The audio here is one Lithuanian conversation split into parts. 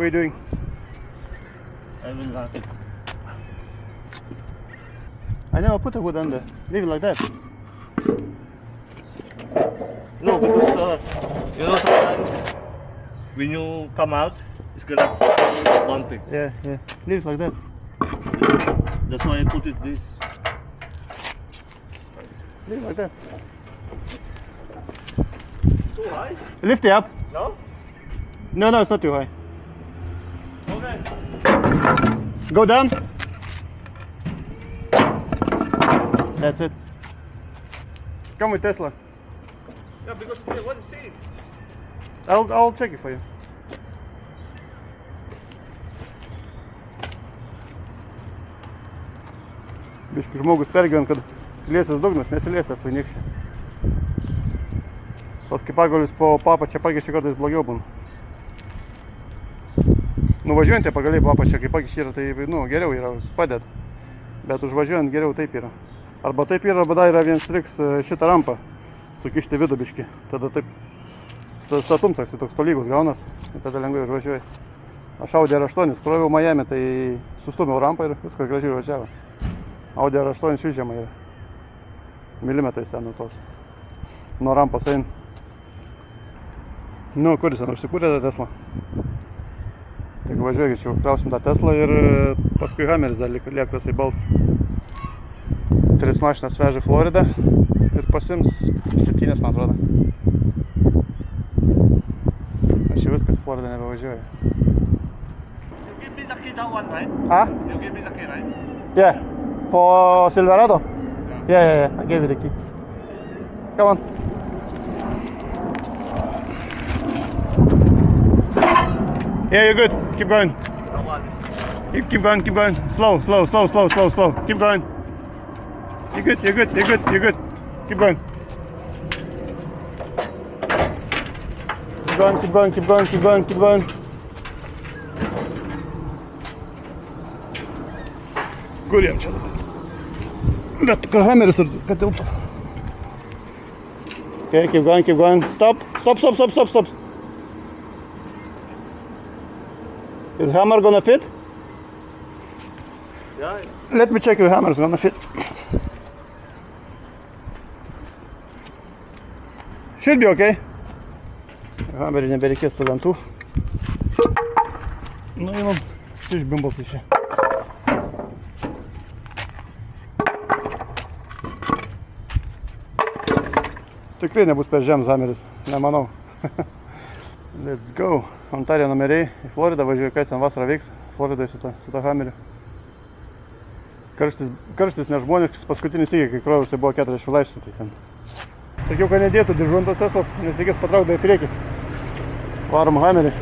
are you doing? I will lock it. I know, put the wood under. Leave it like that. No, because you know sometimes when you come out, it's gonna bump it. Yeah. Leave it like that. That's why I put it this. Leave it like that. Too high? Lift it up. No? No, it's not too high. Okay. Go down. That's it. Come with Tesla. Yeah, because we want to see it. I'll check it for you. Biškai žmogus pergyvena, kad liesas dugnas, nesiliestas vainykščiai. Paskui pagalius po papačią pakiščią kartais blogiau būna. Nuvažiuojant tie pagaliai po apačią, kai pakiščiai yra, tai geriau yra, padeda. Bet užvažiuojant geriau taip yra. Arba taip yra, arba dar yra vienas triks šitą rampą sukišti vidų biškį. Tada taip statumsas toks tolygus gaunas ir tada lengvai užvažiuoji. Aš Audi R8 kroviau Miami, tai sustumiau rampą ir viskas gražiai važiavo. Audi R8 švyžiama yra. Milimetrai senų tos. Nuo rampos eina. Nu, kuris ten užsikūrė tą Teslą. Tai važiuoju, čia krausim tą Teslą ir paskui Hammeris dar lieka tasai balsas. 3 mašinas veža Floridą ir pasims 7, man atrodo. Aš jau viskas Floridą nebevažiuoju. You give me the key that one, right? Ah? You give me the key, right? Yeah. For Silverado? Yeah. I gave you the key. Come on. Yeah, you're good. Keep going. Keep going. Slow. Keep going. You're good. Keep going. Keep going. Kur jam čia dabar? Bet kur Hammeris turi, kad tilptų. Okay, keep going. Stop. Is hammer gonna fit? Yeah. Let me check if hammer's gonna fit. Should be okay. Hammerį nebereikės tų lentų. Nu, imam iš bimbals iš čia. Tikrai nebus per žems Hammeris, nemanau. Let's go. Ontario numeriai. Į Floridą važiuoju, kas ten vasarą veiks. Floridai su to Hammeriu. Karštis nežmoniškas, paskutinis įgį, kai kroviausi buvo 40 laipsnių. Tai ten. Sakiau, kad nedėtų diržuotas Teslas, nes reikės patraukti į priekį. Varom Hammerį.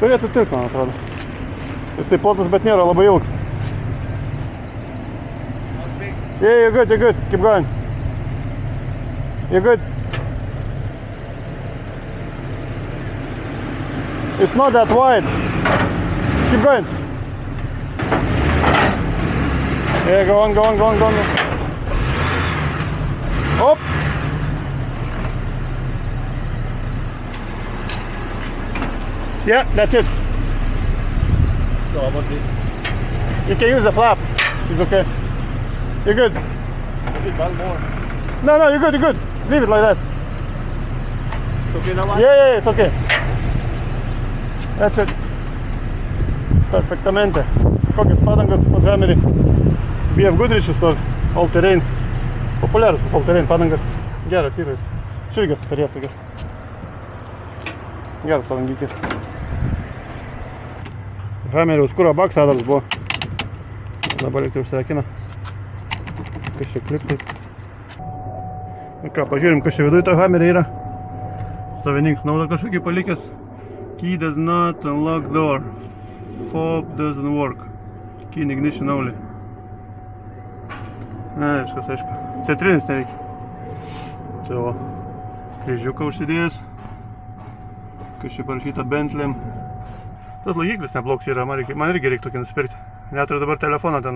Turėtų tilpti, man atrodo. Jisai plotas, bet nėra labai ilgs. Yeah, you're good. Keep going. You're good. It's not that wide. Keep going. Yeah, go on. Up. Yeah, that's it. So how about this? You can use the flap. It's okay. You're good. Maybe one more. No, you're good. Leave it like that. It's okay now? Yeah, it's okay. That's it. Perfektamente. Kokias padangas pas Hammerį? BF Goodrich'us to All Terrain. Populiarus tas All Terrain padangas. Geras yra jis. Širgės sutarės tokias. Geras padangykės. Hammeriaus kuro baksadams buvo. Dabar reikia užsirakina. Kas čia kliptai. Nu ką, pažiūrim, kas čia viduje to Hammerį yra. Savininkas naudą kažkokį palikęs. Key does not unlock door. Fob doesn't work. Key in ignition only. Viskas aišku. Centrinis neveikia. Tai va. Kryžiuką užsidėjęs. Kas čia parašyta Bentley. Tas laikiklis nebloks yra. Man irgi reikia tokį nusipirkti. Neturiu dabar telefoną ten,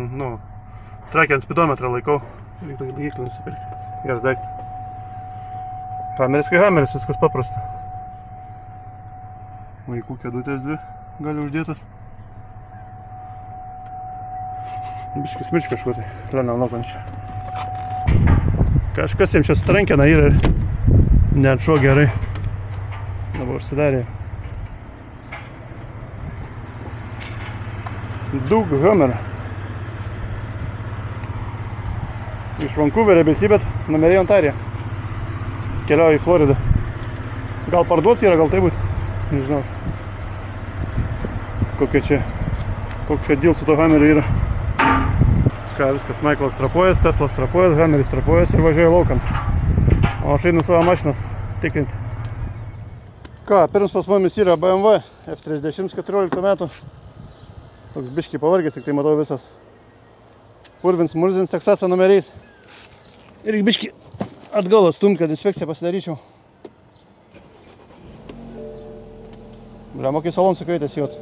trackiant speedometrą laikau. Reikia tokį laikiklį nusipirkti. Geras daiktas. Hammeris kai Hammeris, viskas paprasta. Vaikų kėdutės dvi gali uždėtas. Biškis mišk kažkur tai, lenam lokančią. Kažkas jiems čia strankina yra ir neatšuo gerai. Dabar užsidarė. Dug Hummer. Iš Vancouverio besibet, numeriai Ontarija. Keliauja į Floridą. Gal parduots yra, gal tai būt. Nežinau. Kokia čia deal su to Hummeriu yra. Ką, viskas, Michaelas trapuojas, Teslas trapuojas, Hummeris trapuojas ir važiuoja laukan. O aš einu savo mašinas tikrinti. Ką, pirms pas mumis yra BMW F30 14 metų. Toks biškiai pavargęs, tik tai matau visas purvins, murzins Teksaso numeriais. Ir biškiai atgal atstumt, kad inspekciją pasidaryčiau. Bliamo, kai salon sukaitės juot.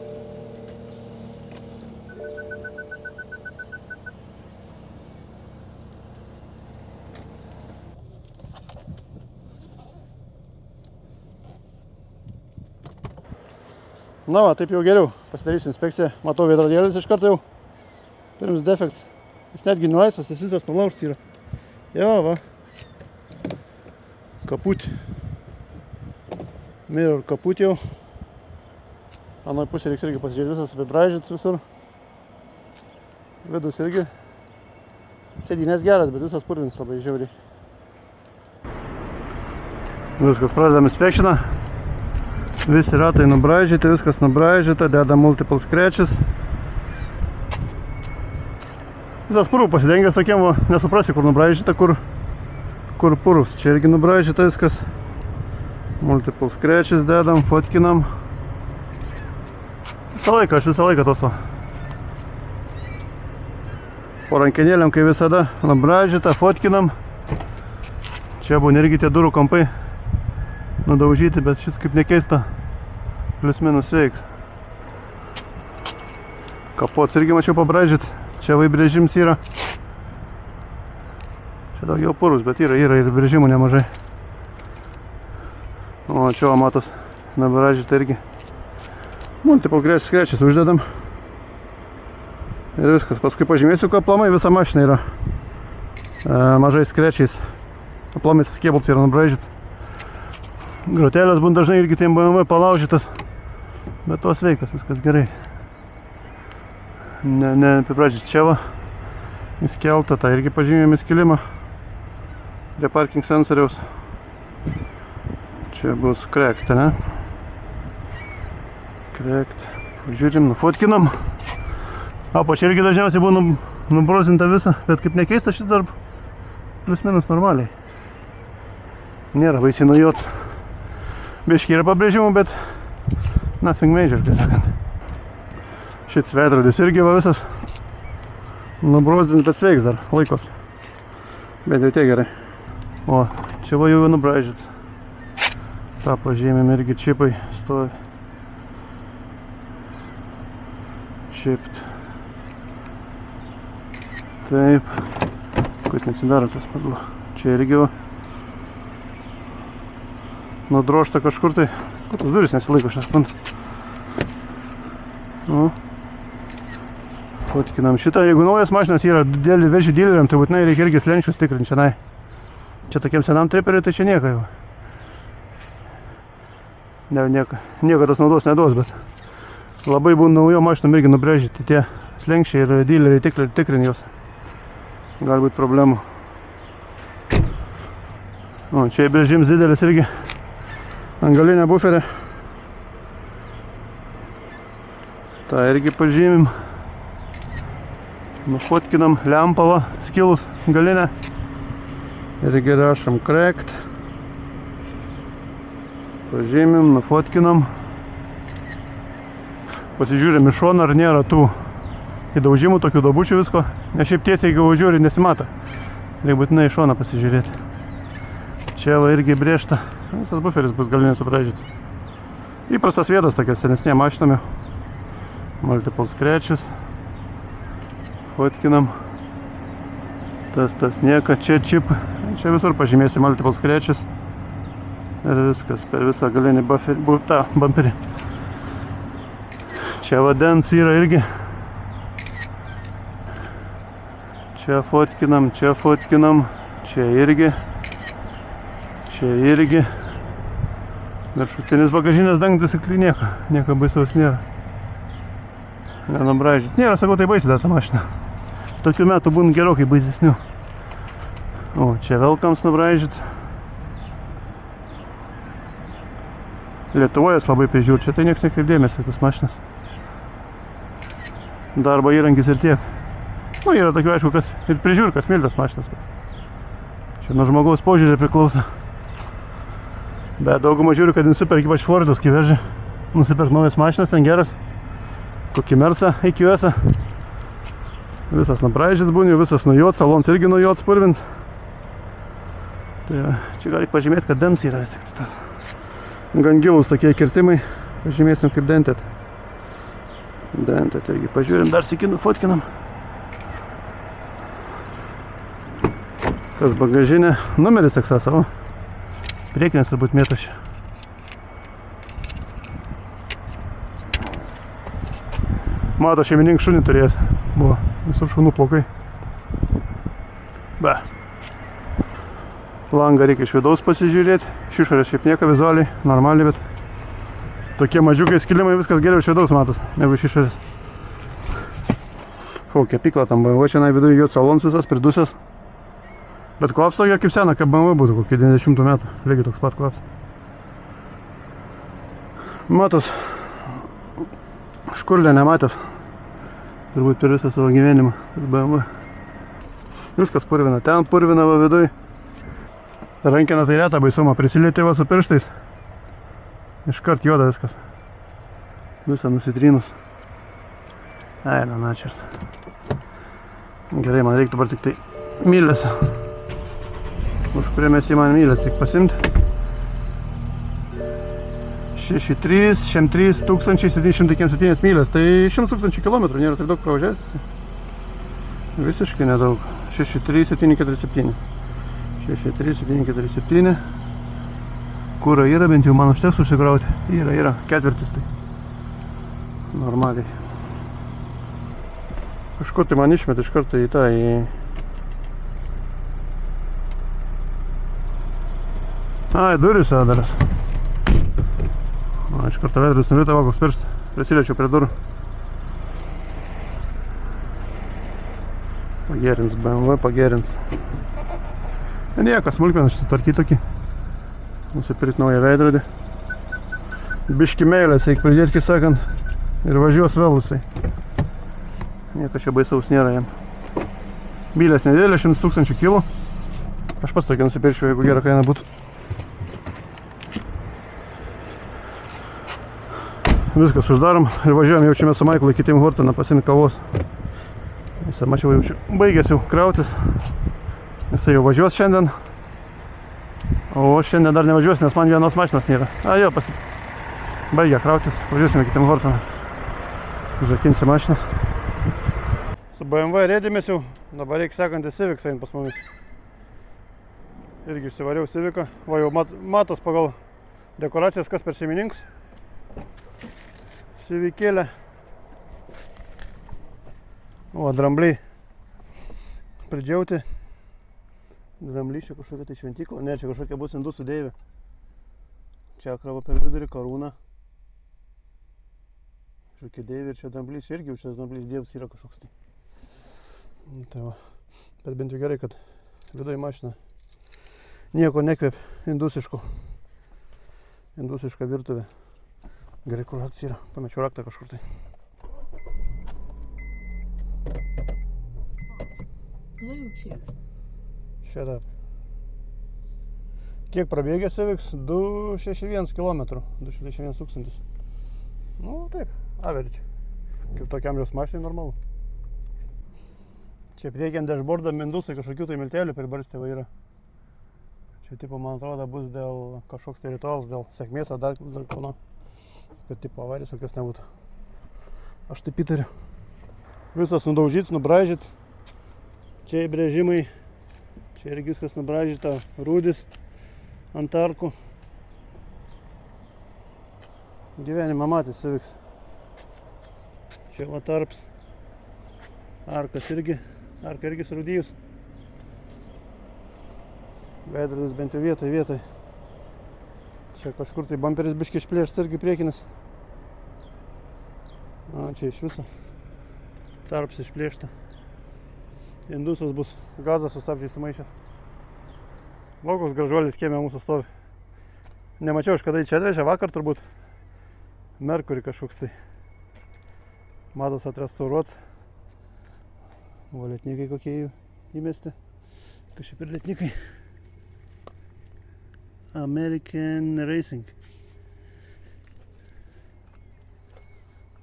Na va, taip jau geriau. Pasidarysiu inspekciją. Matau veidrodėlis iš karto jau. Pirms defekts. Jis netgi nelaisvas, jis visas nulaužtas yra. Jo, va. Kaput. Mirror kaput jau. Anoj pusė reiks irgi pasižiūrėti visas apibraižytas visur. Vidus irgi. Sėdynės geras, bet visas purvins labai žiauriai. Viskas, pradedam inspektioną. Visi ratai nubraižyti, viskas nubraižyta, deda multiple scratches. Visas purvų pasidengęs tokiem, va, nesuprasi, kur nubraižyta, kur purvus. Čia irgi nubraižyta viskas. Multiple scratches dedam, fotkinam. Aš visą laiką tos va. Po rankenėliam, kai visada nubraižyta, fotkinam. Čia buvo irgi tie durų kampai nudaužyti, bet šis kaip nekeista plius minus veiks. Kapots irgi mačiau pabraižyt. Čia brėžims yra. Čia daugiau purus, bet yra ir brėžimų nemažai. O čia matos nubraižyta irgi. Multiple scratches uždedam. Ir viskas. Paskui pažymėsiu, kad aplamai visa mašina yra mažai scratchiais. Aplamai kėbuls yra nubraižytas. Grotelės būna dažnai irgi tiem BMW palaužytas, bet tos veikas, viskas gerai. Ne apibraižyt čia va, įskelta, tą irgi pažymėjom įskilimą prie parking sensoriaus. Čia bus cracked, ne? Cracked. Pažiūrim, nufotkinam. Apačia irgi dažniausiai buvo nubrozinta visa, bet kaip nekeista šis dar plius minus normaliai. Nėra baisiai nujots. Biškiai yra pabrėžimų, bet nothing major, kaip sakant. Šits veidrodis irgi va visas nubrozdins, bet sveiks dar, laikos. Bet jau tiek gerai. O, čia va jau nubraižyts. Ta pažymėm irgi čipai stovi. Chipped. Taip. Kas nesidaro tas padlo. Čia irgi va. Nudrožta kažkur tai. Kur tas duris nesilaiko šią spandą. Nu. Fotkinam šitą. Jeigu naujas mašinas yra veži dileriam, tai būtinai reikia irgi slenčius tikrinti šiandien. Čia tokiam senam triperiui, tai čia nieko jau. Nieko tas naudos neduos, bet labai būna naujo mašinom irgi nubrėžyti tie slenkščiai ir dileriai tikrini jos. Gali būti problemų. O, čia brėžims didelis irgi. Angalinė buferė. Ta irgi pažymim. Nufotkinam lempavą, skilus galinę. Irgi rašom cracked. Pažymim, nufotkinam. Pasižiūrėm iš šono, ar nėra tų įdaužimų, tokių dobučių visko. Nes šiaip tiesiai, jeigu žiūri, nesimata. Reikia būtinai iš šono pasižiūrėti. Čia va irgi brėžta. Visas buferis bus galinės subraižytas. Įprastas vietas tokias senesnėm mašinom jau. Multiple scratches. Fotkinam. Tas nieka. Čia chip. Čia visur pažymėsi multiple scratches. Ir viskas per visą galinį bumperį. Čia vandens yra irgi. Čia fotkinam, čia fotkinam. Čia irgi. Čia irgi. Viršutinis bagažinės dangtis įkly nieko baisaus nėra. Nenubraižyt. Nėra, sakau, tai baisiai ta mašina. Tokių metų būna gerokai baisesnių. O, čia velkams nubraižyt. Lietuvoje labai prižiūr, čia tai nieks nekreipdėmėsi, tas mašinas. Darbo įrankis ir tiek. Nu, yra tokių, aišku, kas ir prižiūr, kas myli tas mašinas. Čia nuo žmogaus požiūrį priklauso. Bet daugumą žiūriu, kad nusiperk ypač Fordus, kai veži. Nusiperk naujas mašinas, ten geras. Kokį Mersą, EQS-ą. Visas nubraižyts būni, visas nujuot, salons irgi nujuot, spurvins. Tai čia gali pažymėti, kad dens yra vis tik tas. Gan gilus tokie kirtimai, pažymėsim kaip dentėt. Dentėt irgi pažiūrim, dar sykį nufotkinam. Kas bagažinė, numeris teksas savo. Priekinės turbūt mėtas čia. Mato, šeimininkas šunį turėjęs. Buvo visur šunų plaukai. Be. Langą reikia iš vidaus pasižiūrėti. Iš išorės šiaip nieko vizualiai, normaliai, bet tokie mažiukai skilimai, viskas geriau iš vidaus matos, negu iš išorės. Kokia pikla tam BMW, čia viduje jo salons visas pridusęs. Bet kvaps tokia kaip sena, kaip BMW būtų, kokie 90 metų, lygiai toks pat kvaps. Matos, škurlė nematęs, turbūt per visą savo gyvenimą, tas BMW. Viskas purvina, ten purvina va viduj. Rankina tai retą baisumą, prisilietė va su pirštais. Iškart juoda viskas. Visa nusitrynus. Ai, načers. Gerai, man reiktų dabar tik tai mylės. Už kurie mes į man mylės reikia pasimti. 63,707 mylės. Tai 100 000 kilometrų, nėra taip daug pravažiavęs. Visiškai nedaug. 63,747. 63,747. Kuro yra, bent jau man užteks susikrauti. Yra, ketvirtis tai. Normaliai. Kažkur tai man išmet iš karto į tą, Ai, duris adaras. Iš karto vedrus nulita, va, koks pirštas. Prisiliečiau prie durų. Pagerins BMW, pagerins. Niekas, smulkmenas susitvarkyti tokį. Nusipirkti naują veidrodį. Biški meilės reikia pridėti, kaip sakant. Ir važiuos vėl jisai. Niekas čia baisaus nėra jam. Bylės nedėlė, 100 000 kilų. Aš pats tokį nusipirkčiau, jeigu gera kaina būtų. Viskas uždarom ir važiuojam, jaučiame su Maiklu iki Tim Hortoną pasiimti kavos. Visą mačiau, jaučiu, baigęs jau krautis. Jisai jau važiuos šiandien. O šiandien dar nevažiuos, nes man vienos mašinos nėra. A, jo, baigė krautis. Važiuosime iki Tim Hortoną. Užrakinsiu mašiną. Su BMW rėdėmės jau. Dabar reikia sekantis Civic eina pas mumis. Irgi išsivariau Civicą. Va, jau matos pagal dekoracijas, kas per šeimininkas. Civicėlė. O, drambliai pridžiauti. Dramblys čia kažkokia tai šventykla. Ne, čia kažkokia bus indusų deivė. Čia krava per vidurį, karūna. Kažkokia deivė ir čia dramblys. Irgi jau šitas dramblys dievas yra kažkoks tai. Tai va. Bet bent jau gerai, kad viduje mašina nieko nekvėp indusiško. Indusiška virtuvė. Gerai, kur raktas yra. Pamečiau raktą kažkur tai. Šitą. Kiek prabėgęs Civics? 261 km. 261 tūkstantis. Nu, taip, average. Kaip tokiam jos mašinai normalu. Čia priekiant dashboardą mindusai kažkokių tai miltelių pribarstė va yra. Čia tipo, man atrodo, bus dėl kažkoks tai ritualas, dėl sėkmės ar dar kono. Kad tipo avarijos kokios nebūtų. Aš taip įtariu. Visas nudaužyts, nubraižyts. Čia įbrėžimai. Čia irgi viskas nubraižyta. Rūdis ant arkų. Gyvenimą matys Civics. Čia va tarps. Arka irgi surūdijus. Veidrodis bent jau vietoj. Čia kažkur tai bamperis biškai išplėštas irgi priekinis. Čia iš viso. Tarps išplėšta. Indusas bus. Gazas su stabdžiais sumaišęs. Koks gražuolis kieme mūsų stovi. Nemačiau, kada jį čia atvežė, vakar turbūt. Merkurį kažkoks tai. Matos atrestauruots. O lietnikai kokie jų įmesti. Kažkaip ir lietnikai. American Racing.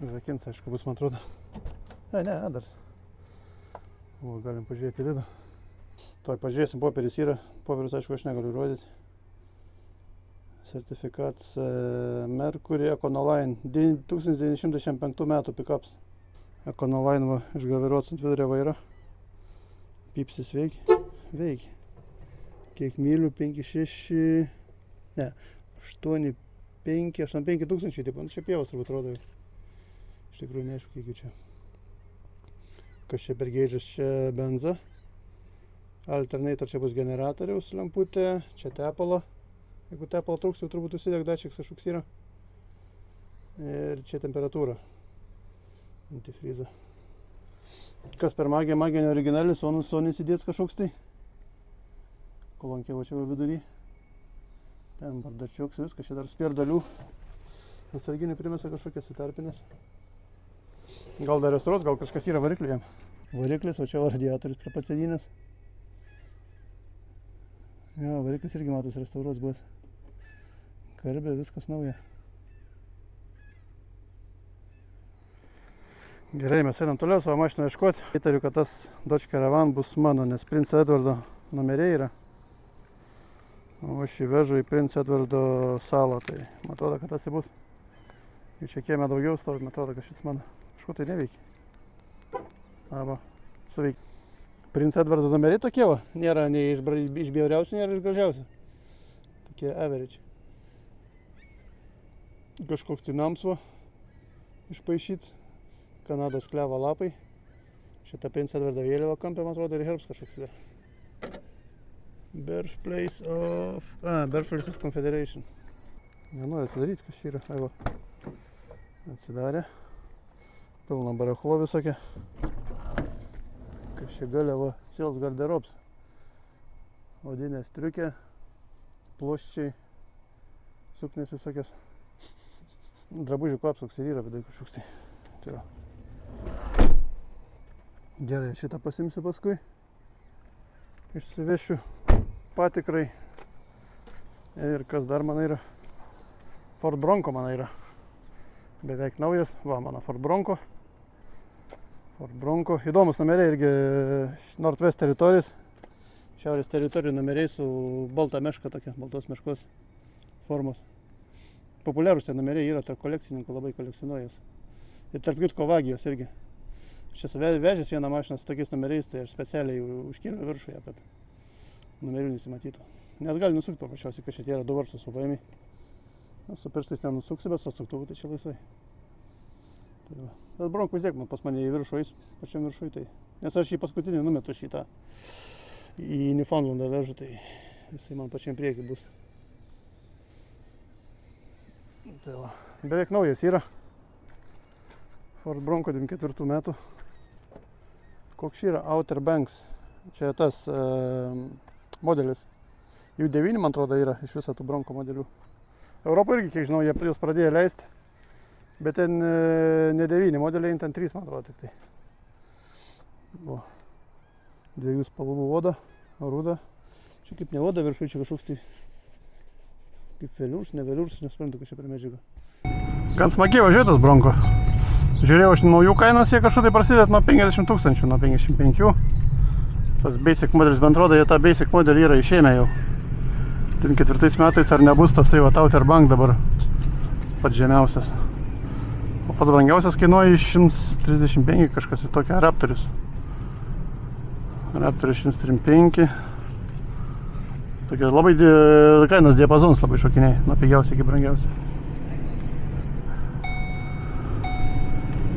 Žakins, aišku, bus, man atrodo. Ne, Adars. O, galim pažiūrėti vidų. Tuoj pažiūrėsim, popierius yra. Popierius, aišku, aš negaliu rodyti. Sertifikats Mercury Econoline 1965 metų pickups. Econoline va, išgaviruots ant vidurio vairo. Pipsis veikia. Veikia. Kiek mylių? 5-6... Ne, 8-5 tūkstančiai. Taip, čia pievos turbūt rodo. Iš tikrųjų neaišku, kiek jų čia. Kas čia per geižas? Čia benza. Alternator čia bus generatoriaus lemputė. Čia tepalo. Jeigu tepalo trūks, jau turbūt užsideg dačiks kažkoks yra. Ir čia temperatūra. Antifriza. Kas per magiją? Magija neoriginali. Sonis įdės kažkoks tai. Kolonkė va čia va vidury. Ten bardačiuks, viskas. Čia dar spėr dalių. Atsarginį primesa kažkokias įtarpinės. Gal dar restauruos, gal kažkas yra variklių jam. Variklis, o čia radiatorius prie pats sėdynės. Jo, variklis irgi matos restauruos bus. Karbė, viskas nauja. Gerai, mes einam toliau savo mašiną ieškoti. Įtariu, kad tas Dodge Caravan bus mano, nes Prince Edwardo numeriai yra. O aš jį vežu į Prince Edwardo salą, tai man atrodo, kad tas bus. Jau čia kieme daugiau stovi, man atrodo, kad šis mano. Kažko tai neveikia. Aba, suveikia. Prince Edwardo numeriai tokie va, nėra nei iš bjauriausių, nėra iš gražiausių. Tokie average. Kažkoks tai nams va, išpaišyts. Kanados klevo lapai. Šitą Prince Edwardo vėliavą kampę, man atrodo, ir herbs kažkoks yra. Birthplace of Confederation. Nenori atsidaryti, kas čia yra. Ai va. Atsidarė. Pilna barachlo visokia. Kas čia galia va. Cils garderobs. Odinė striukė. Ploščiai. Suknės visokias. Drabužių kvapsoks ir yra vidai kažkoks tai. Tai va. Gerai, šitą pasimsiu paskui. Išsivešiu patikrai. Ir kas dar man yra? Ford Bronco man yra. Beveik naujas. Va, mano Ford Bronco. Ford Bronco. Įdomus numeriai irgi Northwest Territories. Šiaurės teritorijų numeriai su balta meška tokia, baltos meškos formos. Populiarūs tie numeriai yra tarp kolekcininkų, labai kolekcionuojas. Ir tarp kitko Vagijos irgi. Aš esu vežęs vieną mašiną su tokiais numeriais, tai aš specialiai užkėliau viršuje, kad numerių nesimatytų. Nes gali nusukti paprasčiausiai, kad šitie yra du varžtus paimi. Su pirštais nenusuksi, bet su atsuktuvu tai čia laisvai. Tai va. Bet Bronco vis tiek man pas mane į viršų eis, pačiam viršui tai. Nes aš jį paskutinį numetu šitą į Newfoundlandą vežu, tai jisai man pačiam priekį bus. Tai va. Beveik naujas yra. Ford Bronco 94 metų. Koks yra Outer Banks. Čia tas modelis. Jų 9, man atrodo, yra iš viso tų Bronco modelių. Europoje irgi, kiek žinau, jie juos pradėjo leisti. Bet ten ne 9 modeliai, ten 3, man atrodo, tik tai. Buvo. Dviejų spalvų oda, ruda. Čia kaip ne oda viršui, čia kažkoks tai kaip veliurs, ne veliurs, aš nesuprantu, kas čia per medžiagą. Gan smagiai važiuoja tas Bronco. Žiūrėjau, aš naujų kainas, jie kažkur tai prasideda nuo 50 000, nuo 55. Tas Basic modelis, bent rodo, jie tą Basic modelį yra išėmę jau. 4 metais ar nebus tas tai va Outer Bank dabar pats žemiausias. O pats brangiausias kainuoja 135 kažkas į tokią Raptorius. Raptorius 135. Tokia labai kainos diapazonas labai šokiniai, nuo pigiausia iki brangiausia.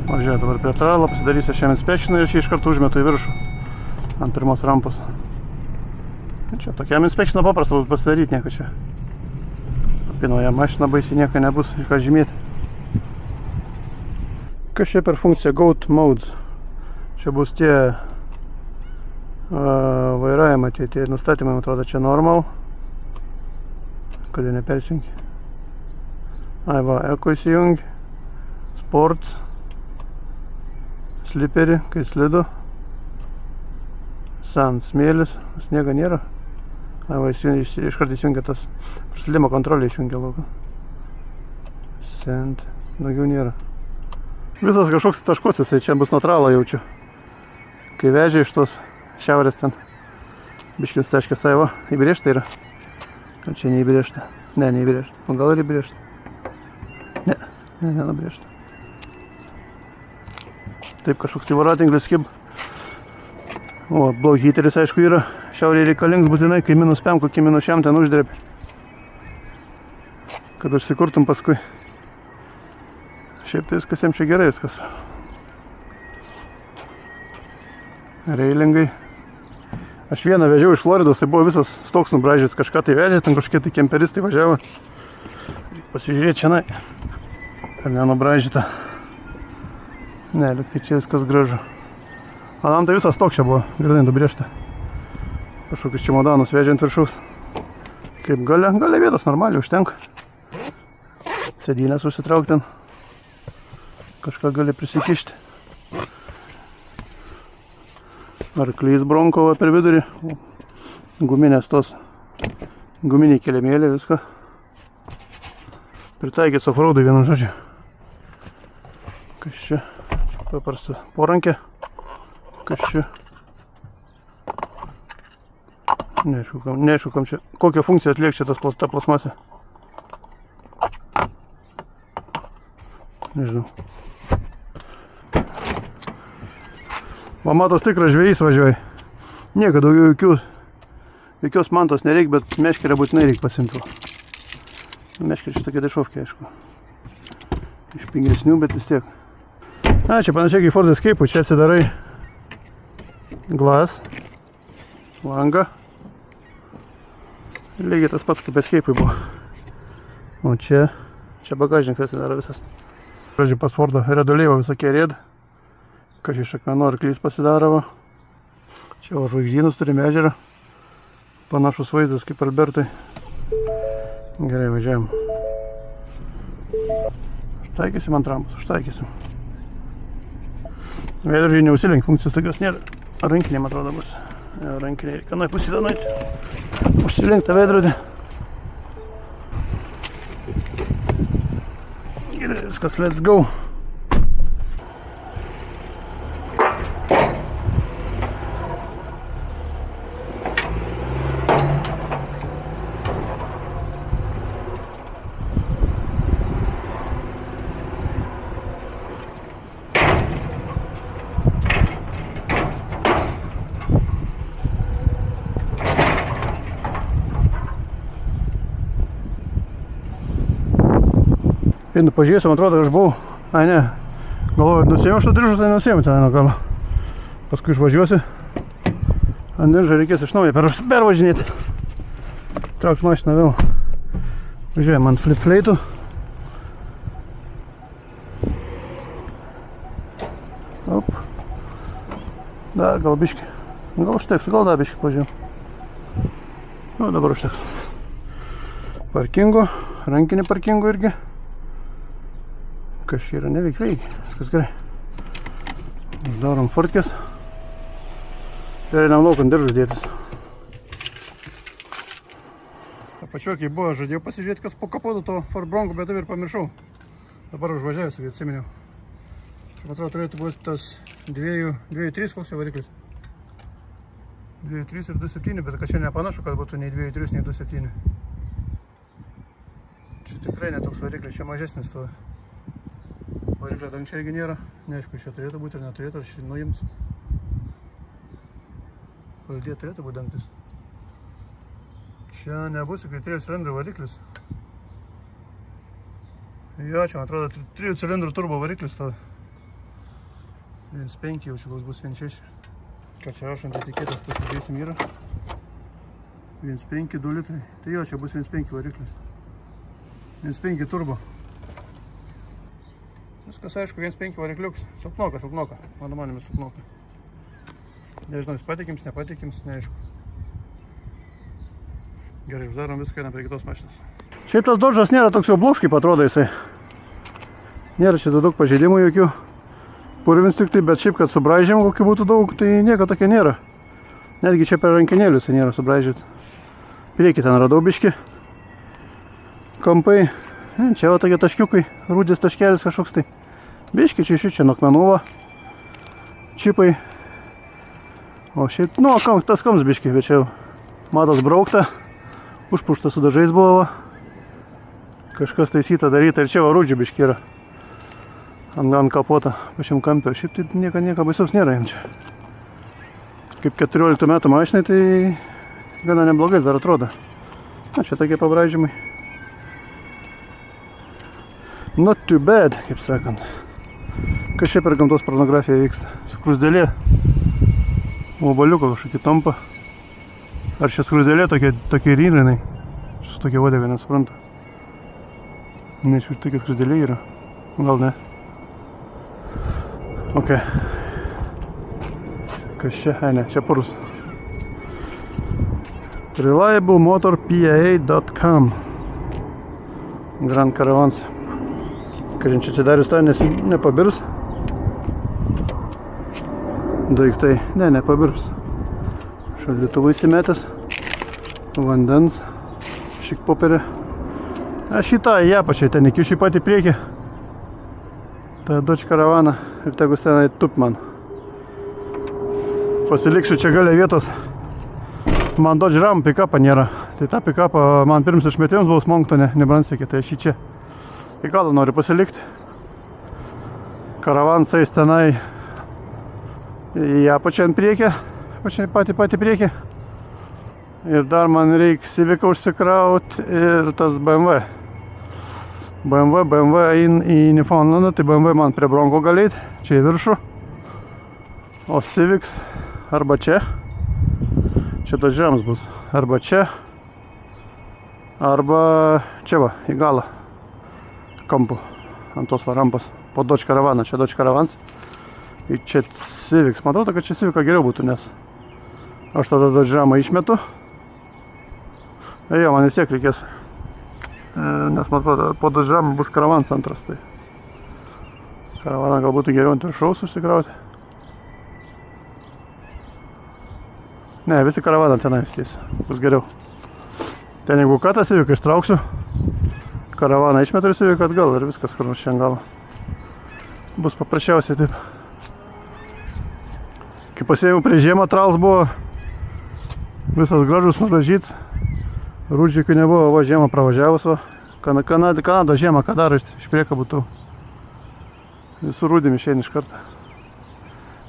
O žiūrėk, dabar prie tralo pasidarysiu šiam inspektioną ir šį iš karto užmetu į viršų ant pirmos rampos. Čia tokiam inspektioną paprasta būtų pasidaryti, nieko čia. Apie naują mašiną baisiai nieko nebus, ką žymėti. Kas čia per funkcija Goat Modes? Čia bus tie vairavimą, tie nustatymai, man atrodo, čia normal. Kodėl nepersijungi? Ai va, Eko įsijungi. Sports. Slipperį, kai slidu. Sand, smėlis, sniego nėra. Ai va, iškart įsijungia tas praslydimo kontrolė išjungia lauką. Sand, daugiau nėra. Visas kažkoks taškusis, tai čia bus neutralą jaučiu. Kai vežė iš tos šiaurės ten. Biškis taškės savo. Įbrėžta yra? Ar čia neįbrėžta? Ne, neįbrėžta. O gal ir įbrėžta? Ne, nenubrėžta. Taip, kažkoks tai voratinklis kib. O, blow heateris aišku yra. Šiaurėje reikalings būtinai, kai -5, kokį -6 ten uždrebi. Kad užsikurtum paskui. Šiaip tai viskas jiems čia gerai viskas. Reilingai. Aš vieną vežiau iš Floridos, tai buvo visas stoks nubražęs, kažką tai vežė, ten kažkokie tai kemperistai važiavo. Pasižiūrėti šiandien. Ar nenubražyta. Ne, lyg tai čia viskas gražu. Anam tai visas stoks čia buvo, grinai nubrėžta. Kažkokius čemodanus vežė ant viršaus. Kaip gale vietos normaliai užtenka. Sėdynės užsitraukti ten. Kažką gali prisikišti. Arklys Bronko per vidurį. Guminės tos. Guminiai keliamėlė, viską. Pritaikyti offroadui vienu žodžiu. Kas čia? Čia paprasta porankė. Kas čia? Neaišku, kam čia. Kokią funkciją atlieks čia ta plasmasė? Nežinau. Va, matos tikras žvejys važiuoja. Nieko daugiau jokios mantos nereik, bet meškerę būtinai reik pasimti. Meškerė čia tokia dešovkė, aišku. Iš pingesnių, bet vis tiek. A, čia panašiai kaip Ford Escape, čia atsidarai glass, langą. Lygiai tas pats kaip Escape buvo. O čia bagažnikas atsidaro visas. Pradžiui pas Fordą redulėvo visokie rėd. Kaž iš akmenų arklys pasidaravo. Čia žvaigždynus turime ežerą. Panašus vaizdas kaip Albertai. Gerai, važiavim. Užtaikysim ant rampos, užtaikysim. Veidrodžiai neusilenk, funkcijos tokios nėra. Rankiniai, man atrodo, bus. Rankiniai reikia nuo pusį nueiti. Užsilenk tą veidrodį. Gerai, viskas, let's go. Einu pažiūrėsiu, man atrodo, aš buvau. Ai, ne. Galvoju, nusėmiau šitą diržą, tai nusėmiau ten nuo galo. Paskui išvažiuosiu. Ant diržą reikės iš naujo pervažinėti. Traukti mašiną vėl. Važiuojam ant flip-fleitų. Op. Da, gal biškį. Gal užteks, gal da biškį pažiūrėjom. Nu, dabar užteks. Parkingo, rankinį parkingo irgi. Kas čia yra, neveik veikia, viskas gerai. Uždarom fortkės. Pereinam lauk ant diržus dėtis. Apačiuo, kai buvo, žadėjau pasižiūrėti, kas po kapotu to Ford Bronco, bet taip ir pamiršau. Dabar užvažiavęs, kai atsiminiau. Čia, atrodo, turėtų būti tas 2.3, koks jau variklis. 2.3 ir 2.7, bet kad čia nepanašu, kad būtų nei 2.3, nei 2.7. Čia tikrai netoks variklis, čia mažesnis stovi. Variklio dangčio irgi nėra. Neaišku, čia turėtų būti ir neturėtų, ar šį nuims. Valdė turėtų būti dangtis. Čia nebus kaip 3 cilindrų variklis. Jo, čia man atrodo 3 cilindrų turbo variklis stovi. 1.5, jau čia gal bus 1.6. Ką čia rašant etiketas, pasižiūrėsim yra. 1.5, 2 litrai. Tai jo, čia bus 1.5 variklis. 1.5 turbo. Viskas aišku, 1.5 varikliuks. Silpnoka. Mano manimis silpnoka. Nežinau, jis patikims, nepatikims, neaišku. Gerai, uždarom viską, einam prie kitos mašinos. Šiaip tas Dodžas nėra toks jau blogs, kaip atrodo jisai. Nėra čia daug pažeidimų jokių. Purvins tik tai, bet šiaip, kad subraižymų kokių būtų daug, tai nieko tokia nėra. Netgi čia per rankinėlius nėra subraižytas. Priekį ten radau biškį. Kampai. Čia va tokie taškiukai, rūdis taškelis kažkoks tai. Biškį čia nokmenuva. Čipai. O šiaip, nu, tas kams biškį, bet čia jau matas braukta. Užpušta su dažais buvo. Kažkas taisyta daryta ir čia va rūdžių biškį yra. Ant kapotą pačiam kampė. Šiaip tai nieko baisaus nėra jam čia. Kaip 14 metų mašinai, tai gana neblogais dar atrodo. Na, čia tokie pabraižymai. Not too bad, kaip sakant. Kas čia per gamtos pornografiją vyksta? Skrusdėlė. Obaliuko kažkokį tampa. Ar čia skrusdėlė tokie ryrinai? Su tokia uodega nesuprantu. Ne, čia tokia skrusdėlė yra. Gal ne? Ok. Kas čia? Ai ne, čia purus. ReliableMotorPA.com Grand Caravans. Kažin čia atsidarius tą, nes nepabirs. Daiktai. Ne, nepabirs. Šaldytuvai įsimetęs. Vandens. Šik popierė. Aš šitą į apačią ten įkišiu patį priekį. tą Dodge Caravaną ir tegu tenai tup man. Pasiliksiu čia galia vietos. Man Dodge Ram pick-upą nėra. Tai tą pick-upą man pirms išmetims buvo Monctone, Nebransekė, tai aš jį čia į galą noriu pasilikti. Caravanas eis tenai į apačią ant priekį, patį priekį. Ir dar man reikia Civicą užsikraut ir tas BMW. BMW į Newfoundlandą, tai BMW man prie Bronco gali eit, čia į viršų. O Civics arba čia. Čia Dodge Rams bus. Arba čia. Arba čia va, į galą. Kampu. Ant tos rampas. Po Dodge Caravaną. Čia Dodge Caravans. Ir čia Civics. Man atrodo, kad čia Civicą geriau būtų, nes aš tada Dodge Ramą išmetu. Jo, man vis tiek reikės. Nes man atrodo, po Dodge Ramą bus Caravans antras. Tai Caravaną gal būtų geriau ant viršaus užsikrauti. Ne, visi Caravaną tenai išties. Bus geriau. Ten jeigu ką tą Civicą ištrauksiu, Caravaną išmetu ir Civicą atgal ir viskas kur nors šiandien galą. Bus paprasčiausiai taip. Kai pasėjau prie žiemą, trals buvo visas gražus nudažyts. Rūdžiukių nebuvo, va žiemą pravažiavus, va. Kanada žiemą, ką daro iš priekio būtų. Visų rūdim išeina iš karto.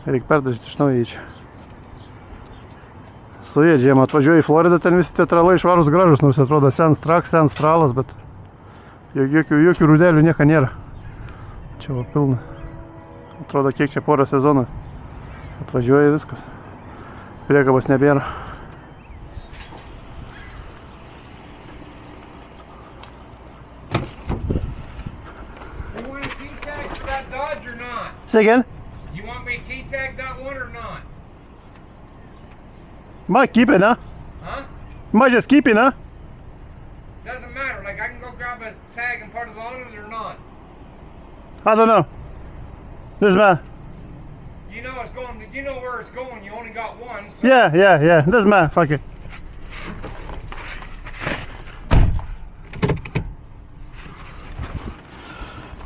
Reikia perdažyti iš naujo į čia. Suėd žiemą atvažiuoju į Floridą, ten visi tie tralai švarus gražus, nors atrodo sens tralas, bet jokių rūdelių nieko nėra. Čia va pilna. Atrodo, kiek čia porą sezonų. Atvažiuoja viskas. Priekabos nebėra. Say again? You want me to key tag that one or not? Might keep it, huh? Huh? Might just keep it, huh? Doesn't matter. Like I can go grab a tag and put it on it or not. I don't know. Doesn't matter. You know it's going. You know where it's going. You only got one. So Yeah. Doesn't matter. Fuck it.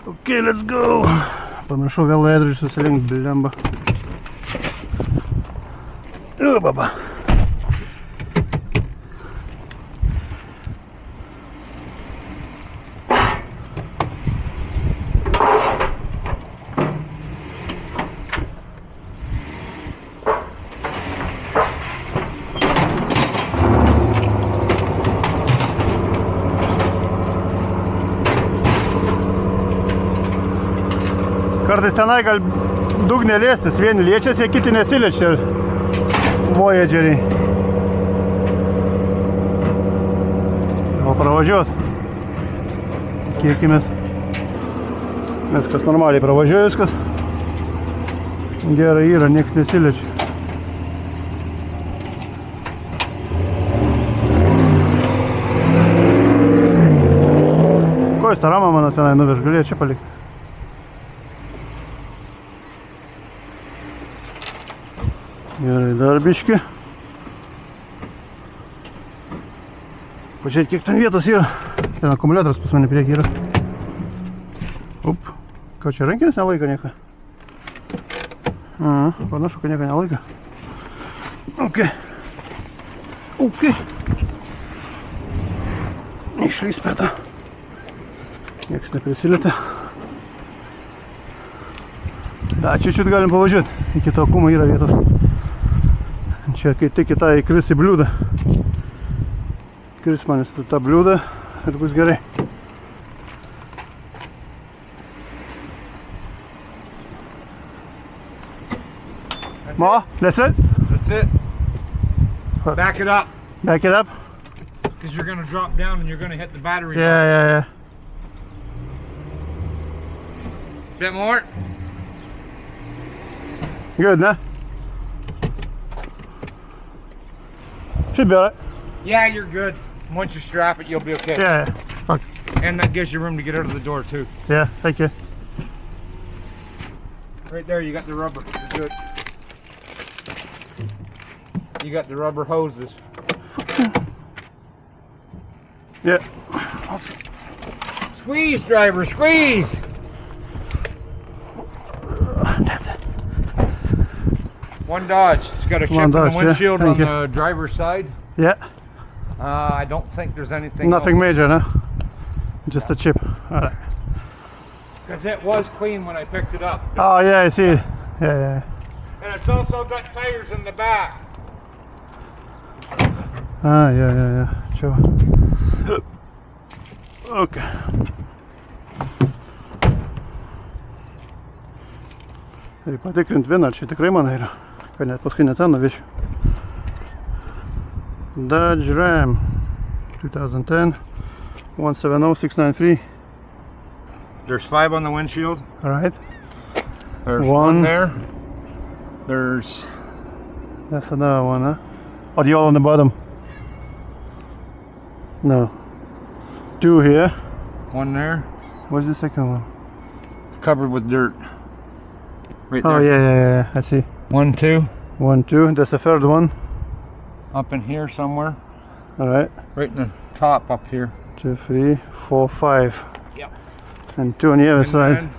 Okay, let's go. Pamiršau vėl veidrodžius susirinkt, blemba. Baba. Kartais tenai gal dugnė liestis, vieni liečiasi, kiti nesiliečia Voyageriai. O pravažiuos. Kiekimės. Viskas normaliai pravažiuoja viskas. Gerai yra, nieks nesiliečia. Ko jis tą ramą mano tenai nuveš, galėjo čia palikti. Gerai, dar biški. Pažiūrėt, kiek ten vietos yra. Ten akumuliatorius pas mane priekį yra. Up. Ką čia, rankinis nelaiko nieko? Aha, panašu, kad nieko nelaiko. Ok. Ok. Išlys per tą. Niekas neprisilietė. Da, čiut galim pavažiuoti. Iki to akumo yra vietos. Čia kai tik į tą įkris į bliūdą. Kris manis tą bliūdą ir bus gerai. Ma, that's it? That's it. Back it up. Back it up? Because you're going to drop down and you're going to hit the battery. Yeah. Bit more. Good, nah? Should be alright. Yeah, you're good. Once you strap it, you'll be okay. Yeah. Fuck. And that gives you room to get out of the door too. Yeah, thank you. Right there, you got the rubber. You're good. You got the rubber hoses. Yeah. Squeeze, driver, squeeze! That's it. One Dodge. It's got a chip in the windshield on the driver's side. Yeah. I don't think there's anything Nothing else. major, no? Just a chip. Alright. Because it was clean when I picked it up. Oh, yeah, I see. Yeah. And it's also got tires in the back. Ah, yeah. Sure. Okay. Tai patikrint vieną, čia tikrai mano yra, kad net paskui net ten nuvešiu. Dodge Ram 2010 170693. There's 5 on the windshield. Alright. There's One. one there. There's That's another one, huh? Are they all on the bottom? No. 2 here. one there. Where's the second one? It's covered with dirt. Right Oh, there. yeah. I see. 1, 2. 1, 2. That's the third one. Up in here somewhere. Alright. Right in the top up here. 2, 3, 4, 5. Yep. And 2 on the other side. then-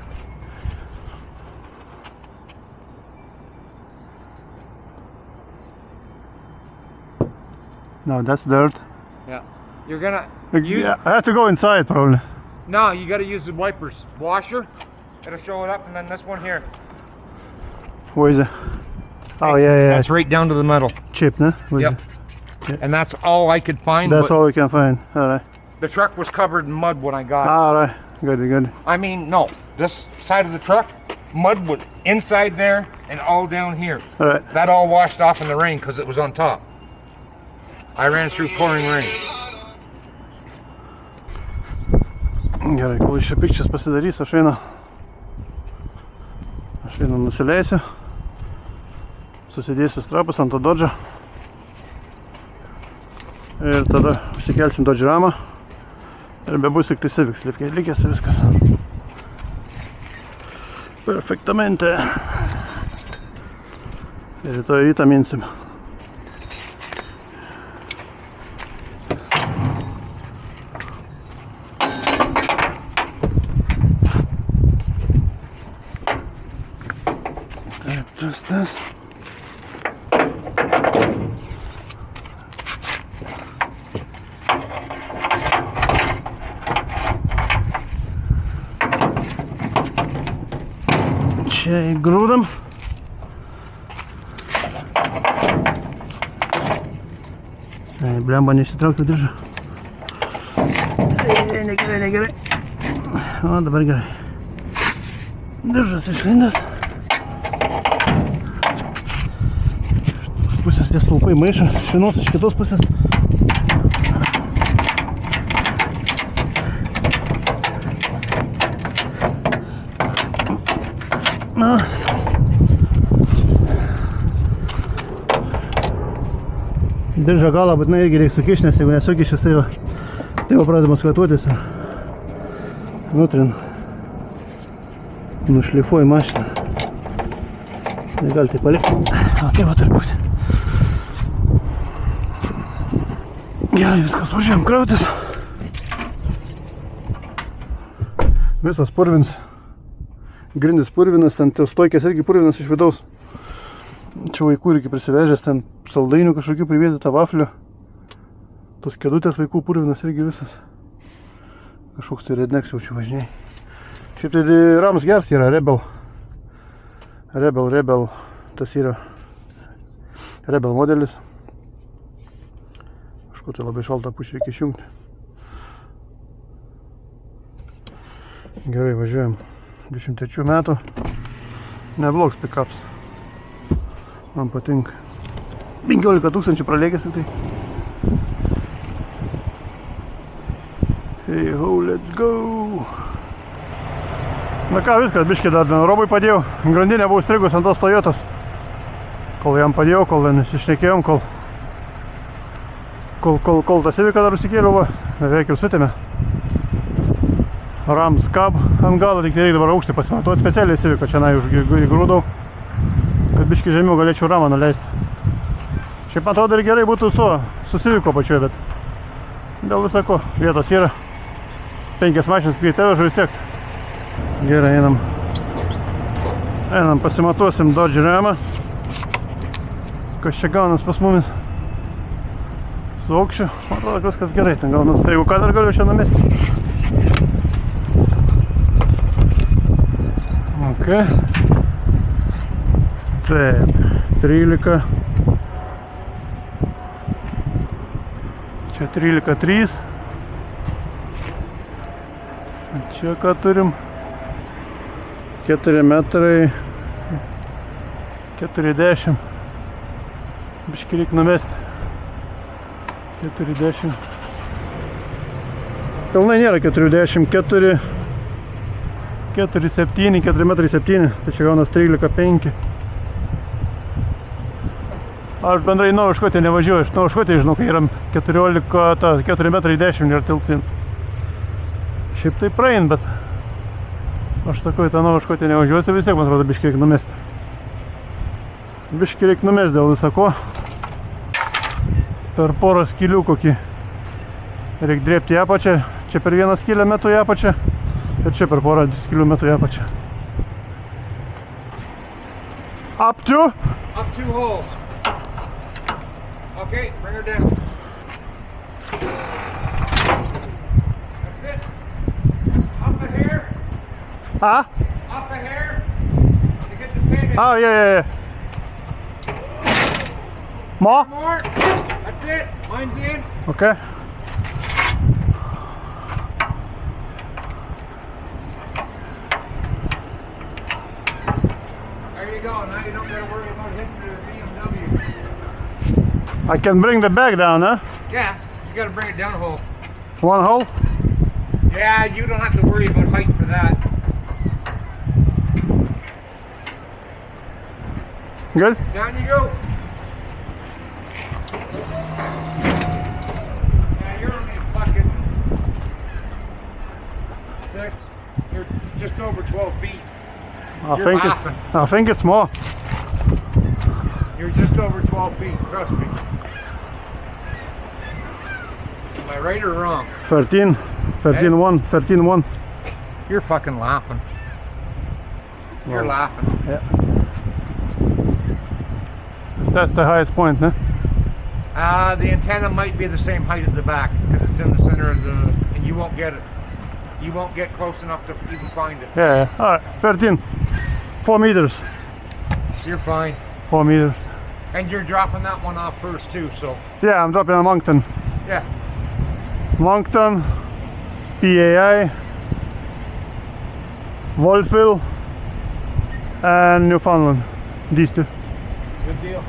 No, that's dirt. Yeah. You're gonna use. Yeah, I have to go inside probably. No, you got to use the wipers washer. It'll show it up, and then this one here. Where is it? Oh, yeah. That's right down to the metal. Chip, no? Where is Yep. it? And that's all I could find. That's but all we can find. Alright. The truck was covered in mud when I got it. Alright. Good. I mean, no. This side of the truck, mud was inside there and all down here. Alright. That all washed off in the rain because it was on top. I ran through pouring rain. Gerai, kol iš čia pikčias pasidarys, aš einu nusileisiu, susidėsiu strapus ant to Dodge'o ir tada užsikelsim Dodge Ramą ir bebus tik tai Civic likęs ir viskas perfektamente ir rytoj rytą minsim. Tas. Čia įgrūdam. Blemba, neišsitraukti diržą. Negerai. O, dabar gerai. Diržas išlindęs. Iš pusės tie stulpai maišo, iš vienos, iš kitos pusės. Na, diržą galą būtinai irgi reikia sukišti, nes jeigu nesukišti, tai jau pradeda skvatuotis ir nutrin. Nušlifuoju mašiną. Negalite palikti. O tai va turi būti. Gerai, viskas važiuojam krautis. Visas purvins. Grindis purvinas, ant stoikės irgi purvinas iš vidaus. Čia vaikų irgi prisivežęs, ten saldainių kažkokių privėdyta vaflių. Tos kėdutės vaikų purvinas irgi visas. Kažkoks tai redneks jau čia važiniai. Šiaip tai Rams Gers yra Rebel. Rebel, tas yra Rebel modelis. Kažko tai labai šaltą pušį reikia išjungti. Gerai, važiuojam. 23 metų. Neblogs pickups. Man patinka. 15 000 pralėkęs tai. Hey ho, let's go! Na ką, viskas, biškį dar Robui padėjau. Grandinė buvo strigus ant tos Toyotos. Kol jam padėjau, kol nesišnekėjom, kol tą Civiką dar užsikėliau, va, beveik ir sutėmė. Rams Cab ant galo, tik reikia dabar aukštį pasimatuoti. Specialiai Civiką čia įgrūdau, kad biškį žemiau galėčiau Ramą nuleisti. Šiaip man atrodo ir gerai būtų su Civico pačioj, bet dėl visako vietos yra. 5 mašinas skaitė vežu vis tiek. Gerai, einam pasimatuosim Dodge Ramą. Kas čia gaunas pas mumis su aukščiu. Man atrodo, viskas gerai ten gaunas. Tai jeigu ką dar galiu čia numesti. Ok. Taip, 13. Čia 13,3. Čia ką turim? 4 metrai 40. Biškį reikia numesti. 40. Pilnai nėra 40, 4 7, 4 metrai 7. Tai čia gaunas 13,5. Aš bendrai Novą Škotiją nevažiuoju. Aš Novą Škotiją žinau, kai yra 4 metrai 10 ir tiltsins. Šiaip tai praein, bet aš sakau, į tą Novą Škotiją nevažiuosiu, vis tiek, man atrodo, biškį reikia numesti. Biškį reikia numesti dėl visako. Per porą skylių kokį reikia drėbti į apačią. Čia per vieną skylę metu į apačią ir čia per porą skylių metu į apačią. Up 2 holes. Okay, bring her down. That's it. Up a hair. Huh? Up a hair to get the pin in. Oh, yeah. More? More. That's it. Mine's in. Okay. There you go. Now you don't got to worry about hitting the BMW. I can bring the bag down, huh? Yeah, you got to bring it down a hole. One hole? Yeah, you don't have to worry about height for that. Good? Down you go. Yeah, you're only fucking 6. You're just over 12 feet. I think it's more. You're just over 12 feet, trust me. Am I right or wrong? 13, 1. You're fucking laughing. You're laughing. Yeah. That's the highest point, no? The antenna might be the same height at the back because it's in the center of the, and you won't get it. You won't get close enough to even find it. Yeah. All right, 13. 4 meters. You're fine. 4 meters. And you're dropping that one off first too, so. Yeah, I'm dropping on Moncton. Yeah. Moncton, PAI, Wolfville, and Newfoundland. These two. Good deal.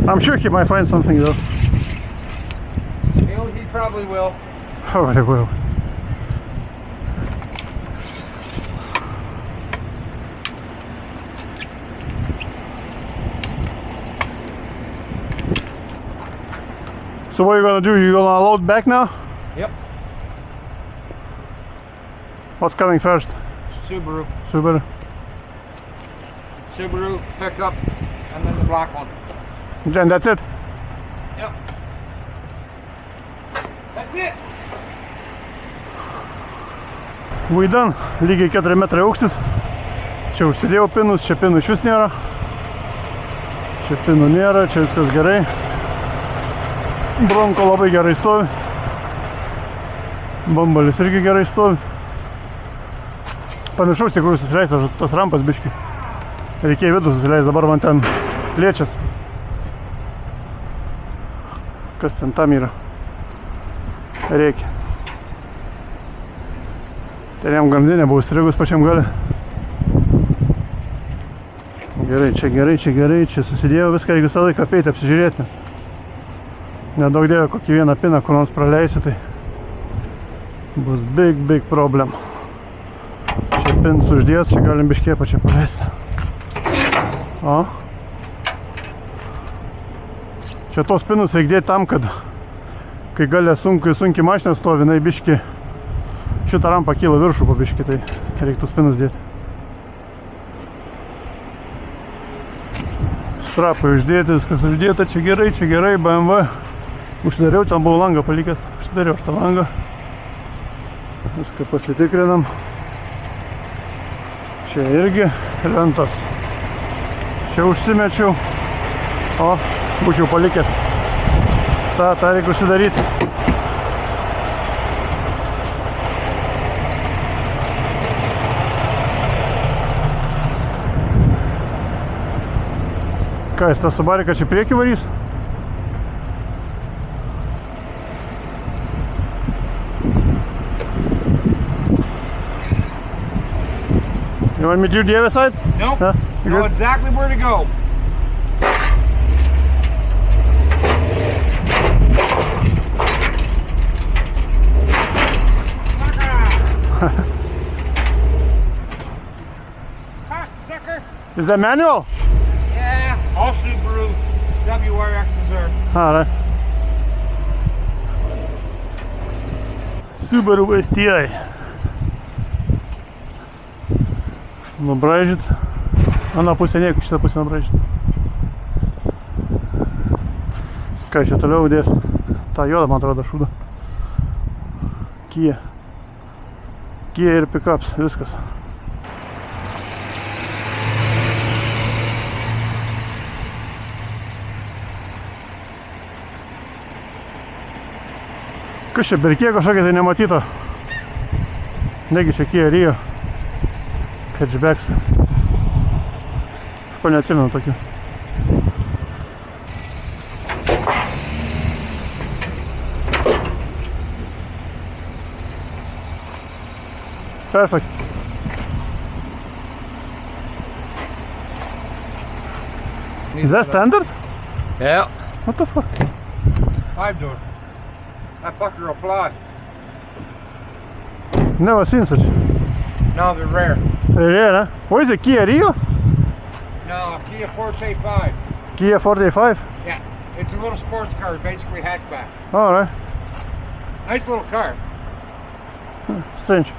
I'm sure he might find something though. He probably will. Probably will. So what are you gonna do? You gonna load back now? Yep. What's coming first? Subaru. Subaru. Subaru pickup, and then the black one. And that's it? Yep. That's it. We done. Lygiai 4 metrai aukštis. Čia užsidėjau pinus, čia pinų iš vis nėra. Čia pinų nėra, čia viskas gerai. Bronko labai gerai stovi. Bambalis irgi gerai stovi. Pamiršau iš tikrųjų susileis tas rampas biški. Reikėjo vidų susileis, dabar man ten lėčias. Kas ten tam yra? Reikia. Ten jam grandinė buvo strigus pačiam gale. Gerai, čia gerai, čia gerai, čia susidėjau viską, reikia visą laiką apeiti, apsižiūrėti, nes nedaug dėvė kokį vieną piną, kur nors praleisi, tai bus big problem. Čia pins uždės, čia galim biškė pačią paleisti. O. Čia tos pinus reikia dėti tam, kad kai galia sunkiai mašina stovi, jinai biškį šitą rampą kyla viršų po biškį, tai reikia tos pinus dėti. Strapai uždėti, viskas uždėta, čia gerai, BMW. Užsidariau, ten buvau langą palikęs, užsidariau šitą langą. Viską pasitikrinam. Čia irgi lentos. Čia užsimečiau, o būčiau palikęs. tą reikia užsidaryti. Ką, jis tą Subariką čia priekį varys? You want me to do the other side? Nope. Huh? You know exactly where to go. Is that manual? Yeah, all Subaru WRXs are. All right. Subaru STI. Nubraižyt. Ana pusė nieko, šitą pusę nubraižyt. Ką čia toliau dės? Ta juoda, man atrodo, šūda. Kia ir pickups, viskas. Kas čia, berkė kažkokia tai nematyta? Negi čia Kia Rio. Hatchbacks. Aš ko neatsimenu tokių. Perfect. Is that standard? Yeah. What the fuck? 5-door. That fucker will fly. Never seen such. No, they're rare. Yeah, huh? What is it, Kia Rio? No, Kia Forte 5. Kia Forte 5? Yeah, it's a little sports car, basically hatchback. Alright. Nice little car. Strange.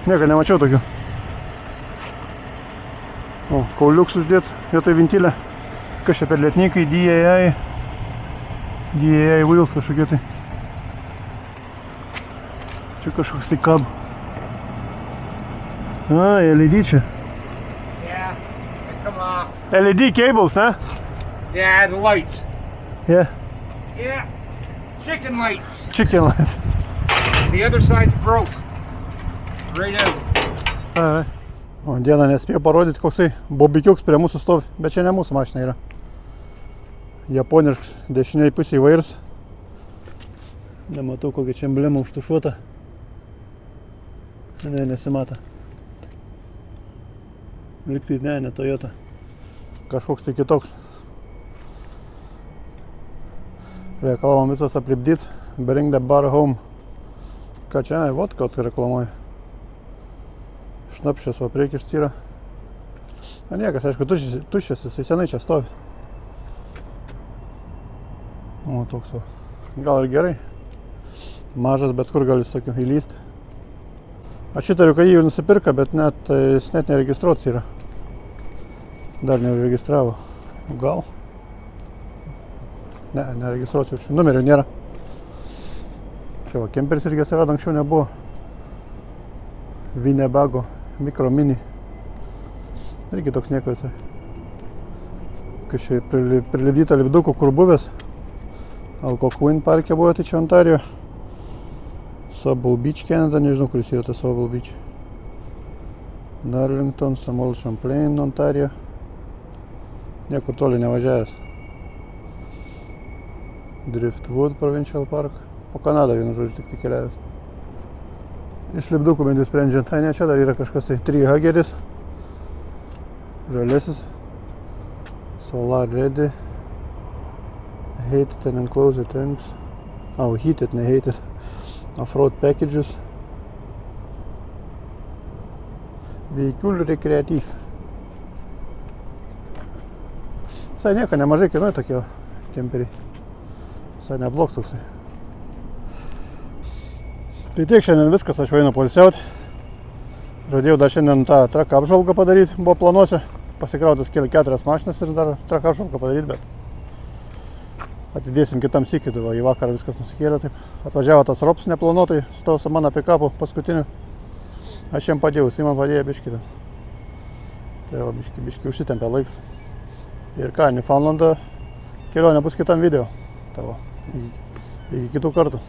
Nieko nemačiau tokių. O, kauliuks uždėt vietoj ventilę. Kas čia per lietnikai, DAI wheels kažkokie tai. Čia kažkoks tai kab. LED čia. Yeah, come on. LED cables, huh? Yeah, the lights. Yeah. Yeah, chicken lights. Chicken lights. The other side's broke. Right out. Alright. O, dieną nespėjau parodyti, koksai bobikiuks prie mūsų stovi, bet čia ne mūsų mašina yra. Japoniškas, dešiniai pusėje vairs. Nematau, kokia čia emblema užtušuota. Ne, nesimata. Liktai ne Toyota. Kažkoks tai kitoks. Reklavom visas aplipdyts. Bring the bar home. Ką čia, vodka reklamuoja. Šnapščias va priekištis yra. A niekas, aišku, tuščias, jisai senai čia stovi. O, toks va. Gal ir gerai. Mažas, bet kur gali su tokiu įlysti. Aš įtariu, kad jį jau nusipirka, bet jis net neregistruotas yra. Dar neužregistravo. Gal? Ne, neregistruotas jau. Numerio nėra. Čia va, kemperis irgi atsirado, anksčiau nebuvo. Winnebago Micro Mini. Irgi toks nieko visai. Kažkai prilipdyta lipdukų, kur buvęs. Algonquin parke buvo, tai čia Ontario. Sobel Beach, Canada, nežinau, kuris yra tas Sobel Beach. Darlington, Samuel Champlain, Ontario. Niekur toli nevažiavęs. Driftwood Provincial Park. Po Kanadą vienu žodžiu tik keliavęs. Iš lipdukų bent jau sprendžiant. Tai ne, čia dar yra kažkas tai Trihageris. Žalesis. Solar Ready. Heated and enclosed tanks. Heated, ne heated. Off-road packages. Veikul rekreatyv. Visai nieko, nemažai kainuoja tokie kemperiai. Visai neblogs toksai. Tai tiek šiandien viskas, aš einu poilsiauti. Žadėjau dar šiandien tą traką apžvalgą padaryti, buvo planuose. Pasikrautas 4 mašinas ir dar traką apžvalgą padaryti, bet atidėsim kitam sykiui, tai va, į vakarą viskas nusikėlė taip. Atvažiavo tas Rops neplanuotai su to su mano pikapu paskutiniu. Aš jam padėjau, jis man padėjo biškį. Tai va, biškį užsitempė laiks. Ir ką, Newfoundlandą kelionė bus kitam video. Tai va, iki kitų kartų.